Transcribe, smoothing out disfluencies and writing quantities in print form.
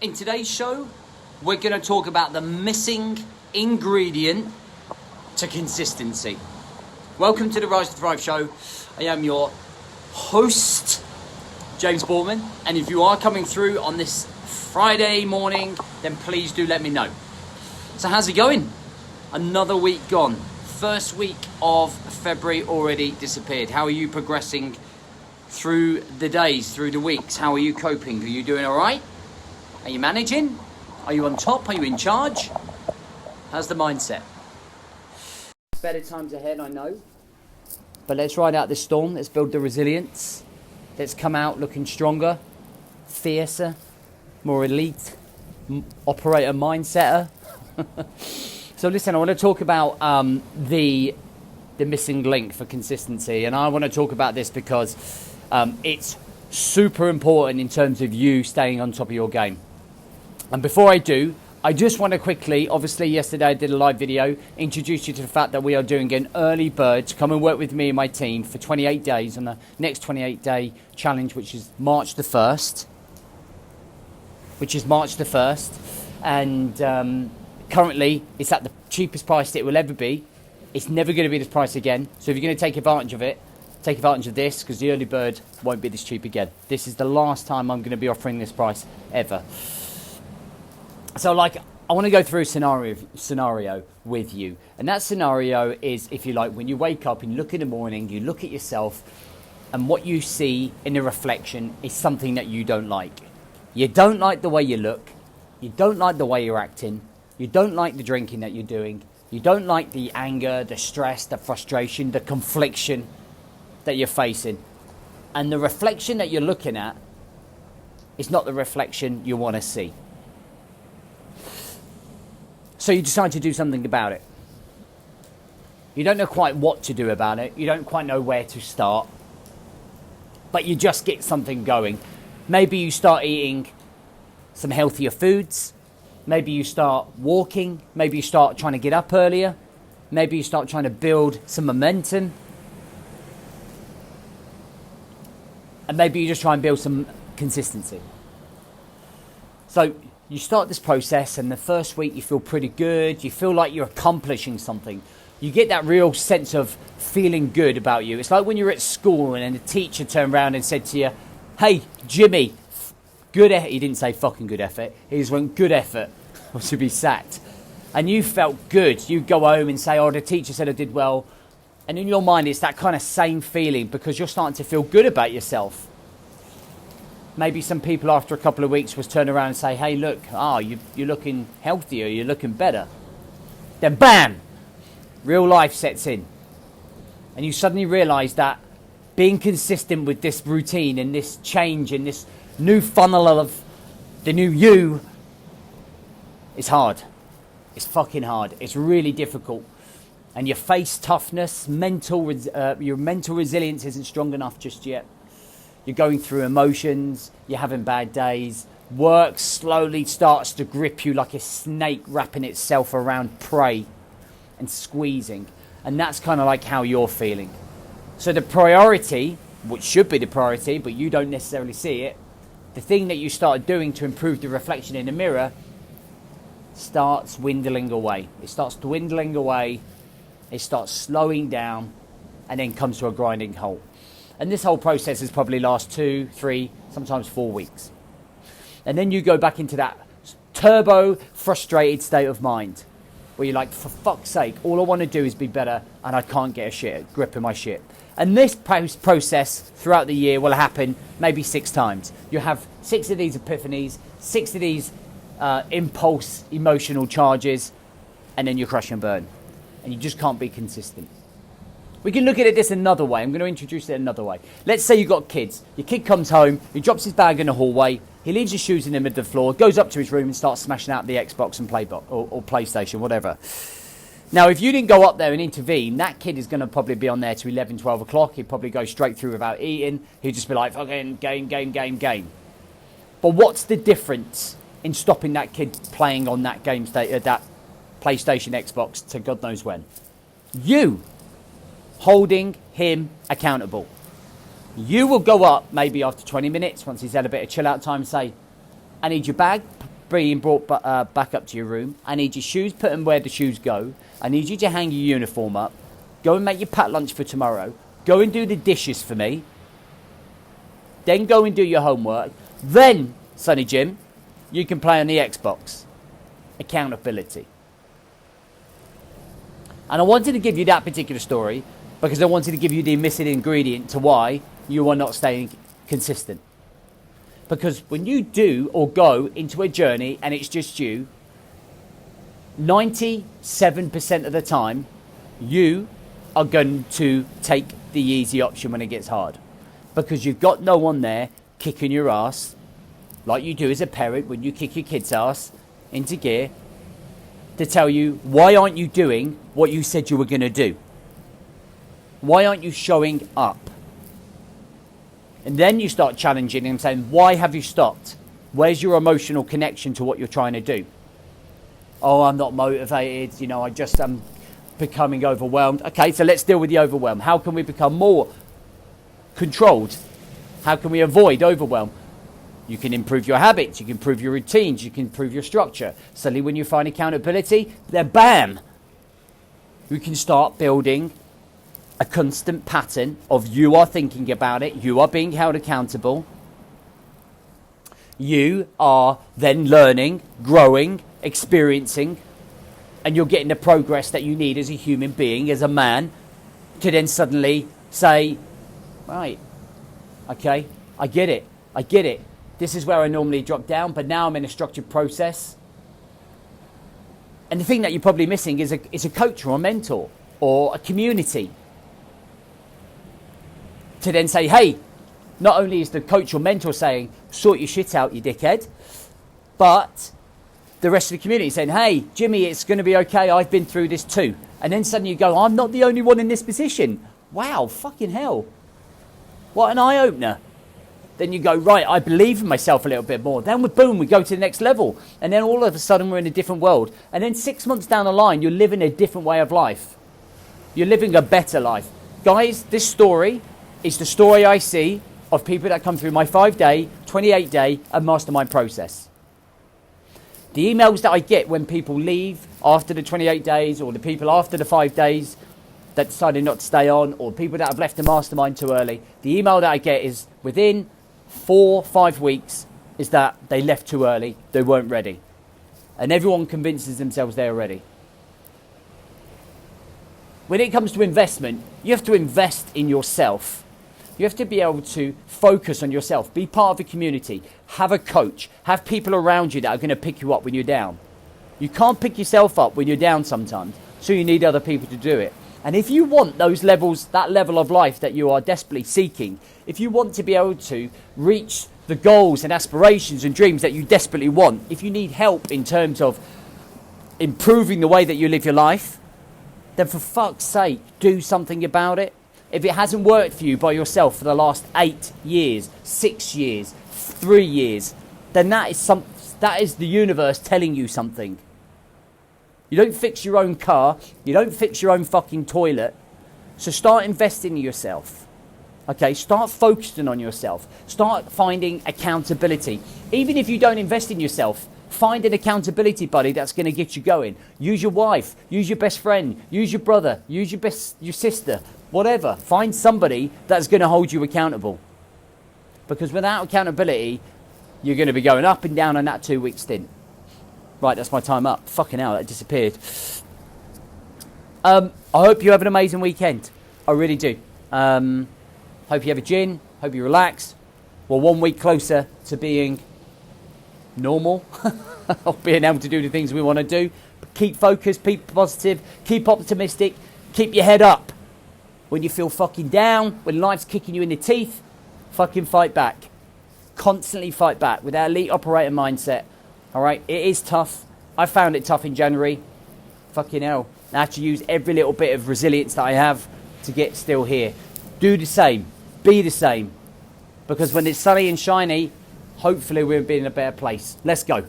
In today's show, we're going to talk about the missing ingredient to consistency. Welcome to the Rise to Thrive show. I am your host, James Borman, and if you are coming through on this Friday morning, then please do let me know. So how's it going? Another week gone. First week of February already disappeared. How are you progressing through the days, through the weeks? How are you coping? Are you doing all right? Are you managing? Are you on top? Are you in charge? How's the mindset? Better times ahead, I know. But let's ride out this storm. Let's build the resilience. Let's come out looking stronger, fiercer, more elite, operator mindsetter. So listen, I want to talk about the missing link for consistency. And I want to talk about this because it's super important in terms of you staying on top of your game. And before I do, I just want to quickly, obviously yesterday I did a live video, introduce you to the fact that we are doing an early bird to come and work with me and my team for 28 days on the next 28-day challenge, which is March the 1st. And currently, it's at the cheapest price it will ever be. It's never going to be this price again. So if you're going to take advantage of it, take advantage of this, because the early bird won't be this cheap again. This is the last time I'm going to be offering this price ever. So I want to go through a scenario with you. And that scenario is, if you like, when you wake up and you look in the morning, you look at yourself, and what you see in the reflection is something that you don't like. You don't like the way you look. You don't like the way you're acting. You don't like the drinking that you're doing. You don't like the anger, the stress, the frustration, the confliction that you're facing. And the reflection that you're looking at is not the reflection you want to see. So you decide to do something about it. You don't know quite what to do about it. You don't quite know where to start. But you just get something going. Maybe you start eating some healthier foods. Maybe you start walking. Maybe you start trying to get up earlier. Maybe you start trying to build some momentum. And maybe you just try and build some consistency. So you start this process, and the first week you feel pretty good. You feel like you're accomplishing something. You get that real sense of feeling good about you. It's like when you're at school and the teacher turned around and said to you, "Hey, Jimmy, good effort." He didn't say fucking good effort. He just went, "Good effort," or to be sacked. And you felt good. You go home and say, "Oh, the teacher said I did well." And in your mind, it's that kind of same feeling because you're starting to feel good about yourself. Maybe some people after a couple of weeks was turn around and say, "Hey, look, you're looking healthier, you're looking better." Then bam, real life sets in. And you suddenly realise that being consistent with this routine and this change and this new funnel of the new you is hard. It's fucking hard. It's really difficult. And your face toughness, your mental resilience isn't strong enough just yet. You're going through emotions, you're having bad days. Work slowly starts to grip you like a snake wrapping itself around prey and squeezing. And that's kind of like how you're feeling. So the priority, which should be the priority, but you don't necessarily see it, the thing that you start doing to improve the reflection in the mirror starts dwindling away. It starts dwindling away, it starts slowing down, and then comes to a grinding halt. And this whole process is probably last 2, 3, sometimes 4 weeks. And then you go back into that turbo frustrated state of mind where you're like, for fuck's sake, all I want to do is be better and I can't get a grip of my shit. And this process throughout the year will happen maybe 6 times. You have 6 of these epiphanies, 6 of these impulse emotional charges, and then you crash and burn. And you just can't be consistent. We can look at it this another way. I'm going to introduce it another way. Let's say you've got kids. Your kid comes home, he drops his bag in the hallway, he leaves his shoes in the middle of the floor, goes up to his room and starts smashing out the Xbox and or PlayStation, whatever. Now, if you didn't go up there and intervene, that kid is going to probably be on there to 11, 12 o'clock. He'd probably go straight through without eating. He'd just be like, fucking game. But what's the difference in stopping that kid playing on that that PlayStation, Xbox to God knows when? You holding him accountable. You will go up maybe after 20 minutes once he's had a bit of chill out time and say, I need your bag, being brought back up to your room. I need your shoes put in where the shoes go. I need you to hang your uniform up. Go and make your packed lunch for tomorrow. Go and do the dishes for me. Then go and do your homework. Then, Sonny Jim, you can play on the Xbox. Accountability. And I wanted to give you that particular story because I wanted to give you the missing ingredient to why you are not staying consistent. Because when you do or go into a journey and it's just you, 97% of the time, you are going to take the easy option when it gets hard. Because you've got no one there kicking your ass, like you do as a parent when you kick your kid's ass into gear, to tell you, why aren't you doing what you said you were going to do? Why aren't you showing up? And then you start challenging him, saying, why have you stopped? Where's your emotional connection to what you're trying to do? Oh, I'm not motivated. You know, I just am becoming overwhelmed. Okay, so let's deal with the overwhelm. How can we become more controlled? How can we avoid overwhelm? You can improve your habits. You can improve your routines. You can improve your structure. Suddenly when you find accountability, then bam! You can start building a constant pattern of you are thinking about it, you are being held accountable, you are then learning, growing, experiencing, and you're getting the progress that you need as a human being, as a man, to then suddenly say, right, okay, I get it, this is where I normally drop down, but now I'm in a structured process. And the thing that you're probably missing is a coach or a mentor or a community to then say, hey, not only is the coach or mentor saying, sort your shit out, you dickhead, but the rest of the community saying, hey, Jimmy, it's going to be okay, I've been through this too. And then suddenly you go, I'm not the only one in this position. Wow, fucking hell. What an eye-opener. Then you go, right, I believe in myself a little bit more. Then boom, we go to the next level. And then all of a sudden we're in a different world. And then 6 months down the line, you're living a different way of life. You're living a better life. Guys, this story is the story I see of people that come through my 5-day, 28-day and mastermind process. The emails that I get when people leave after the 28 days, or the people after the 5 days that decided not to stay on, or people that have left the mastermind too early, the email that I get is within 4-5 weeks is that they left too early, they weren't ready. And everyone convinces themselves they're ready. When it comes to investment, you have to invest in yourself. You have to be able to focus on yourself, be part of a community, have a coach, have people around you that are going to pick you up when you're down. You can't pick yourself up when you're down sometimes, so you need other people to do it. And if you want those levels, that level of life that you are desperately seeking, if you want to be able to reach the goals and aspirations and dreams that you desperately want, if you need help in terms of improving the way that you live your life, then for fuck's sake, do something about it. If it hasn't worked for you by yourself for the last 8 years, 6 years, 3 years, then that is the universe telling you something. You don't fix your own car. You don't fix your own fucking toilet. So start investing in yourself. Okay, start focusing on yourself. Start finding accountability. Even if you don't invest in yourself, find an accountability buddy that's going to get you going. Use your wife, use your best friend, use your brother, use your sister, whatever. Find somebody that's going to hold you accountable. Because without accountability, you're going to be going up and down on that 2-week stint. Right, that's my time up. Fucking hell, that disappeared. I hope you have an amazing weekend. I really do. Hope you have a gin. Hope you relax. We're 1 week closer to being normal. Of being able to do the things we want to do. But keep focused, keep positive, keep optimistic, keep your head up. When you feel fucking down, when life's kicking you in the teeth, fucking fight back. Constantly fight back with our elite operator mindset. Alright, it is tough. I found it tough in January. Fucking hell. I have to use every little bit of resilience that I have to get still here. Do the same. Be the same. Because when it's sunny and shiny, hopefully we'll be in a better place. Let's go.